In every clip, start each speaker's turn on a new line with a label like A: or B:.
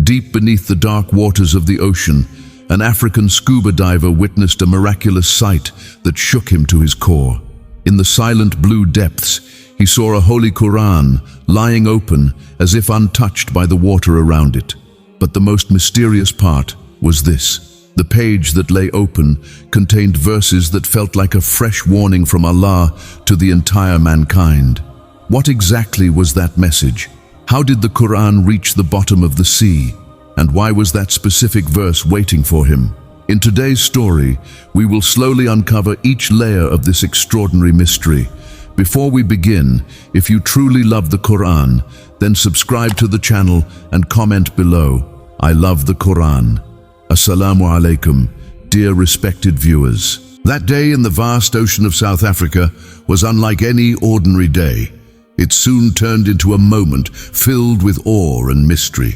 A: Deep beneath the dark waters of the ocean, an African scuba diver witnessed a miraculous sight that shook him to his core. In the silent blue depths, he saw a holy Qur'an lying open as if untouched by the water around it. But the most mysterious part was this. The page that lay open contained verses that felt like a fresh warning from Allah to the entire mankind. What exactly was that message? How did the Qur'an reach the bottom of the sea? And why was that specific verse waiting for him? In today's story, we will slowly uncover each layer of this extraordinary mystery. Before we begin, if you truly love the Qur'an, then subscribe to the channel and comment below. I love the Qur'an. Assalamu alaikum, dear respected viewers. That day in the vast ocean of South Africa was unlike any ordinary day. It soon turned into a moment filled with awe and mystery.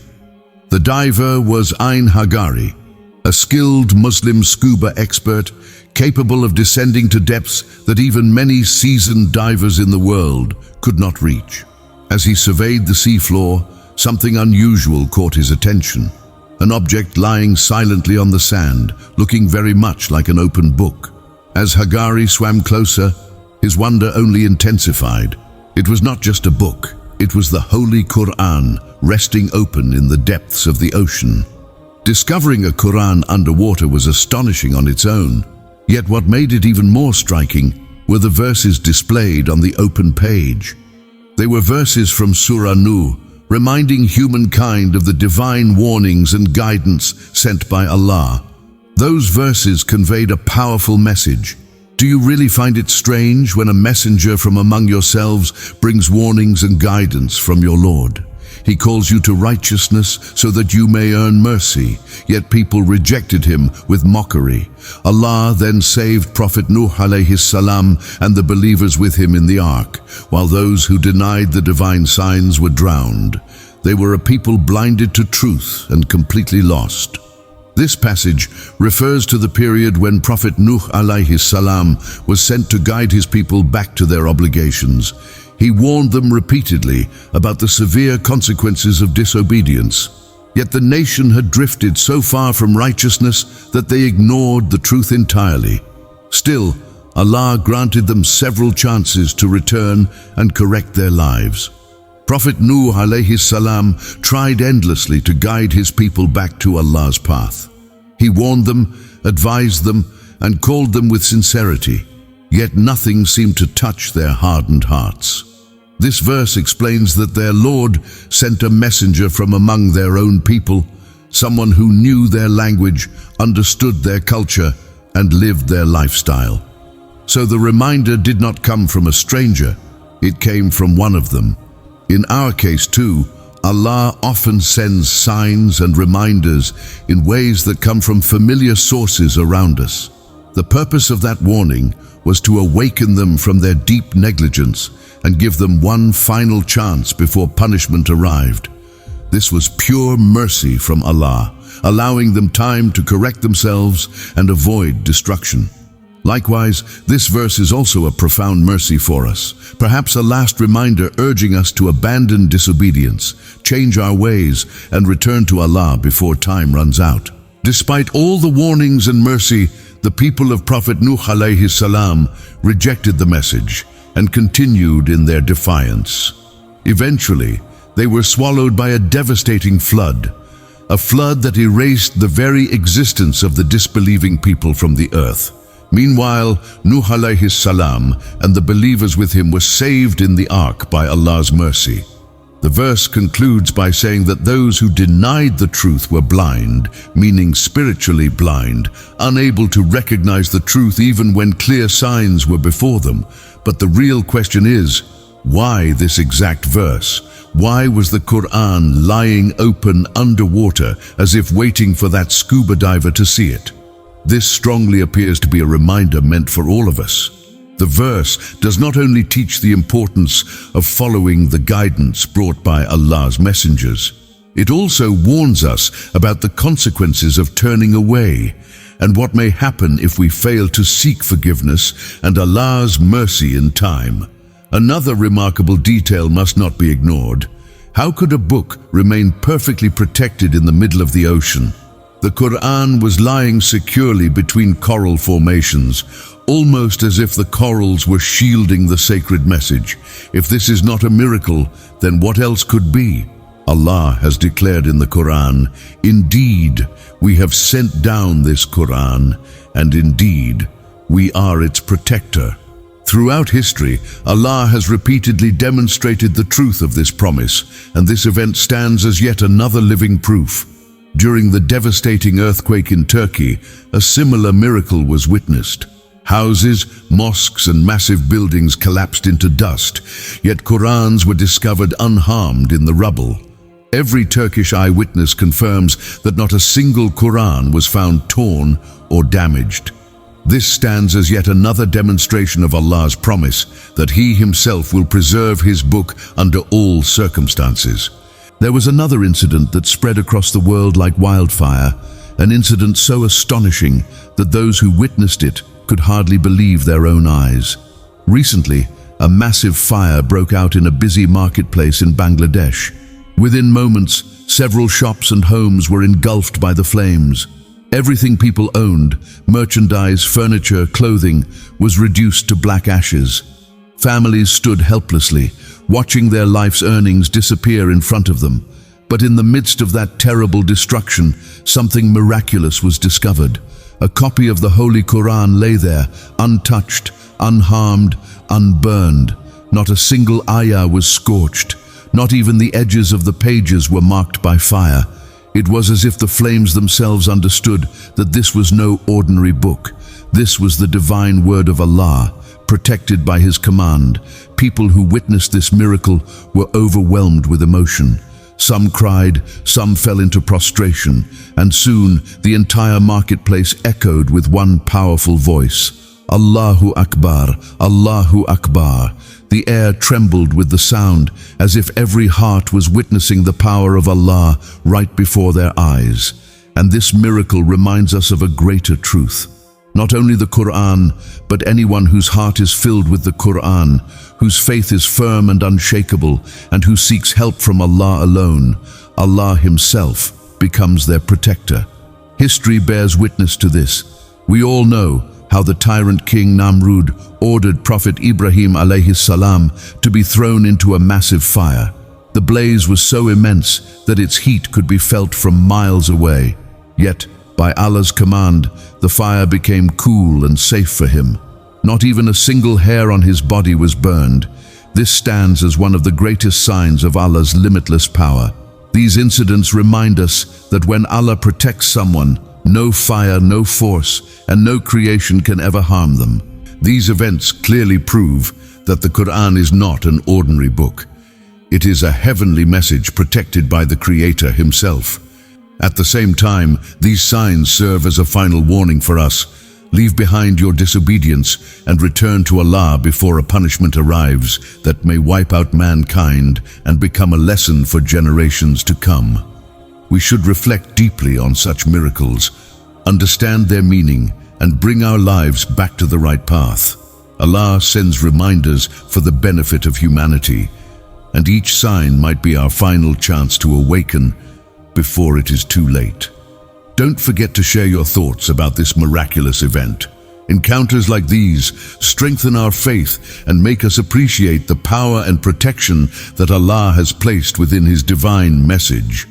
A: The diver was Ain Hagari, a skilled Muslim scuba expert capable of descending to depths that even many seasoned divers in the world could not reach. As he surveyed the seafloor, something unusual caught his attention. An object lying silently on the sand, looking very much like an open book. As Hagari swam closer, his wonder only intensified. It was not just a book, it was the Holy Qur'an resting open in the depths of the ocean. Discovering a Qur'an underwater was astonishing on its own, yet what made it even more striking were the verses displayed on the open page. They were verses from Surah Nuh, reminding humankind of the divine warnings and guidance sent by Allah. Those verses conveyed a powerful message. Do you really find it strange when a messenger from among yourselves brings warnings and guidance from your Lord? He calls you to righteousness so that you may earn mercy, yet people rejected him with mockery. Allah then saved Prophet Nuh Alaihis Salam and the believers with him in the ark, while those who denied the divine signs were drowned. They were a people blinded to truth and completely lost. This passage refers to the period when Prophet Nuh Alaihis Salam was sent to guide his people back to their obligations. He warned them repeatedly about the severe consequences of disobedience. Yet the nation had drifted so far from righteousness that they ignored the truth entirely. Still, Allah granted them several chances to return and correct their lives. Prophet Nuh Alaihis Salam tried endlessly to guide his people back to Allah's path. He warned them, advised them, and called them with sincerity, yet nothing seemed to touch their hardened hearts. This verse explains that their Lord sent a messenger from among their own people, someone who knew their language, understood their culture, and lived their lifestyle. So the reminder did not come from a stranger, it came from one of them. In our case too, Allah often sends signs and reminders in ways that come from familiar sources around us. The purpose of that warning was to awaken them from their deep negligence and give them one final chance before punishment arrived. This was pure mercy from Allah, allowing them time to correct themselves and avoid destruction. Likewise, this verse is also a profound mercy for us, perhaps a last reminder urging us to abandon disobedience, change our ways, and return to Allah before time runs out. Despite all the warnings and mercy, the people of Prophet Nuh Alaihis Salam rejected the message and continued in their defiance. Eventually, they were swallowed by a devastating flood, a flood that erased the very existence of the disbelieving people from the earth. Meanwhile, Nuh Alaihis Salam and the believers with him were saved in the ark by Allah's mercy. The verse concludes by saying that those who denied the truth were blind, meaning spiritually blind, unable to recognize the truth even when clear signs were before them. But the real question is, why this exact verse? Why was the Qur'an lying open underwater as if waiting for that scuba diver to see it? This strongly appears to be a reminder meant for all of us. The verse does not only teach the importance of following the guidance brought by Allah's messengers, it also warns us about the consequences of turning away and what may happen if we fail to seek forgiveness and Allah's mercy in time. Another remarkable detail must not be ignored. How could a book remain perfectly protected in the middle of the ocean? The Qur'an was lying securely between coral formations, almost as if the corals were shielding the sacred message. If this is not a miracle, then what else could be? Allah has declared in the Qur'an, "Indeed, we have sent down this Qur'an, and indeed, we are its protector." Throughout history, Allah has repeatedly demonstrated the truth of this promise, and this event stands as yet another living proof. During the devastating earthquake in Turkey, a similar miracle was witnessed. Houses, mosques, and massive buildings collapsed into dust, yet Qur'ans were discovered unharmed in the rubble. Every Turkish eyewitness confirms that not a single Qur'an was found torn or damaged. This stands as yet another demonstration of Allah's promise that He Himself will preserve His book under all circumstances. There was another incident that spread across the world like wildfire, an incident so astonishing that those who witnessed it could hardly believe their own eyes. Recently, a massive fire broke out in a busy marketplace in Bangladesh. Within moments, several shops and homes were engulfed by the flames. Everything people owned, merchandise, furniture, clothing, was reduced to black ashes. Families stood helplessly, watching their life's earnings disappear in front of them. But in the midst of that terrible destruction, something miraculous was discovered. A copy of the Holy Qur'an lay there, untouched, unharmed, unburned. Not a single ayah was scorched. Not even the edges of the pages were marked by fire. It was as if the flames themselves understood that this was no ordinary book. This was the divine word of Allah, protected by His command. People who witnessed this miracle were overwhelmed with emotion. Some cried, some fell into prostration, and soon the entire marketplace echoed with one powerful voice. Allahu Akbar, Allahu Akbar. The air trembled with the sound, as if every heart was witnessing the power of Allah right before their eyes. And this miracle reminds us of a greater truth. Not only the Qur'an, but anyone whose heart is filled with the Qur'an, whose faith is firm and unshakable, and who seeks help from Allah alone, Allah Himself becomes their protector. History bears witness to this. We all know how the tyrant king Namrud ordered Prophet Ibrahim Alaihis Salam to be thrown into a massive fire. The blaze was so immense that its heat could be felt from miles away. Yet, by Allah's command, the fire became cool and safe for him. Not even a single hair on his body was burned. This stands as one of the greatest signs of Allah's limitless power. These incidents remind us that when Allah protects someone, no fire, no force, and no creation can ever harm them. These events clearly prove that the Qur'an is not an ordinary book. It is a heavenly message protected by the Creator Himself. At the same time, these signs serve as a final warning for us. Leave behind your disobedience and return to Allah before a punishment arrives that may wipe out mankind and become a lesson for generations to come. We should reflect deeply on such miracles, understand their meaning, and bring our lives back to the right path. Allah sends reminders for the benefit of humanity, and each sign might be our final chance to awaken before it is too late. Don't forget to share your thoughts about this miraculous event. Encounters like these strengthen our faith and make us appreciate the power and protection that Allah has placed within His divine message.